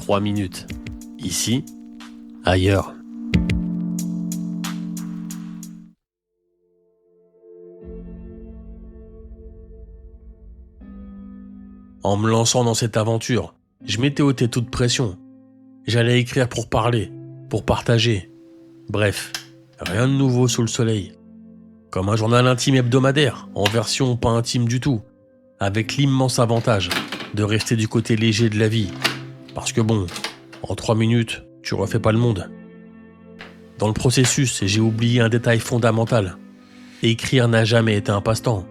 3 minutes. Ici, ailleurs. En me lançant dans cette aventure, je m'étais ôté toute pression. J'allais écrire pour parler, pour partager. Bref, rien de nouveau sous le soleil. Comme un journal intime hebdomadaire, en version pas intime du tout, avec l'immense avantage de rester du côté léger de la vie. Parce que bon, en 3 minutes, tu refais pas le monde. Dans le processus, j'ai oublié un détail fondamental. Écrire n'a jamais été un passe-temps.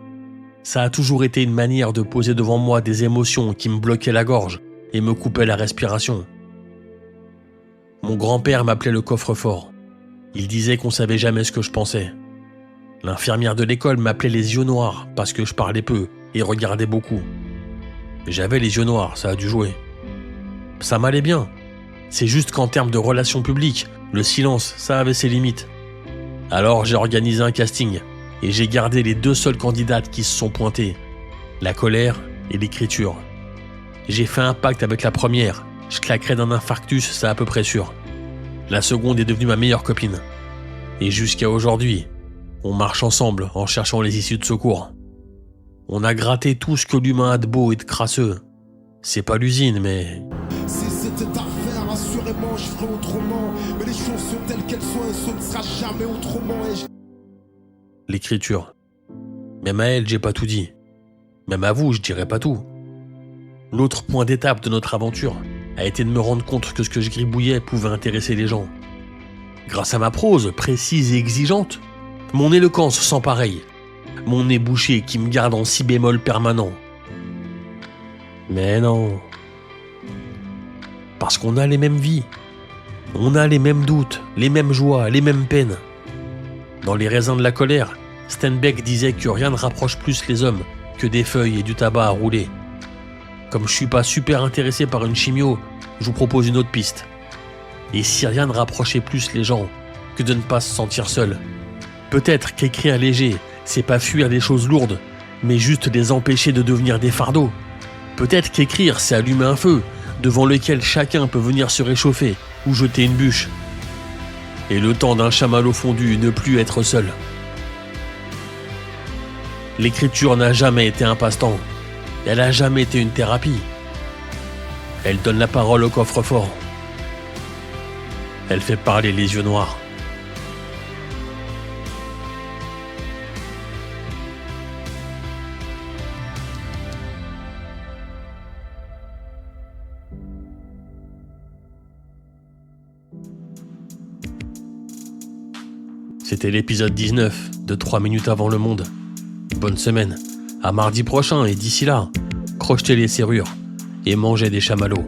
Ça a toujours été une manière de poser devant moi des émotions qui me bloquaient la gorge et me coupaient la respiration. Mon grand-père m'appelait le coffre-fort. Il disait qu'on savait jamais ce que je pensais. L'infirmière de l'école m'appelait les yeux noirs parce que je parlais peu et regardais beaucoup. J'avais les yeux noirs, ça a dû jouer. Ça m'allait bien. C'est juste qu'en termes de relations publiques, le silence, ça avait ses limites. Alors j'ai organisé un casting et j'ai gardé les 2 seules candidates qui se sont pointées, la colère et l'écriture. J'ai fait un pacte avec la première, je claquerais d'un infarctus, c'est à peu près sûr. La seconde est devenue ma meilleure copine. Et jusqu'à aujourd'hui, on marche ensemble en cherchant les issues de secours. On a gratté tout ce que l'humain a de beau et de crasseux. C'est pas l'usine, mais... Si c'était à refaire, assurément je ferais autrement. Mais les choses sont telles qu'elles sont et ce ne sera jamais autrement. L'écriture. Même à elle, j'ai pas tout dit. Même à vous, je dirais pas tout. L'autre point d'étape de notre aventure a été de me rendre compte que ce que je gribouillais pouvait intéresser les gens. Grâce à ma prose précise et exigeante, mon éloquence sans pareil, mon nez bouché qui me garde en si bémol permanent. Mais non. Parce qu'on a les mêmes vies. On a les mêmes doutes, les mêmes joies, les mêmes peines. Dans Les raisins de la colère, Steinbeck disait que rien ne rapproche plus les hommes que des feuilles et du tabac à rouler. Comme je suis pas super intéressé par une chimio, je vous propose une autre piste. Et si rien ne rapprochait plus les gens que de ne pas se sentir seul? Peut-être qu'écrire léger, c'est pas fuir des choses lourdes, mais juste les empêcher de devenir des fardeaux. Peut-être qu'écrire, c'est allumer un feu, devant lequel chacun peut venir se réchauffer ou jeter une bûche. Et le temps d'un chamallow fondu, ne plus être seul. L'écriture n'a jamais été un passe-temps. Elle n'a jamais été une thérapie. Elle donne la parole au coffre-fort. Elle fait parler les yeux noirs. C'était l'épisode 19 de 3 minutes avant le monde. Bonne semaine, à mardi prochain et d'ici là, crochetez les serrures et mangez des chamallows.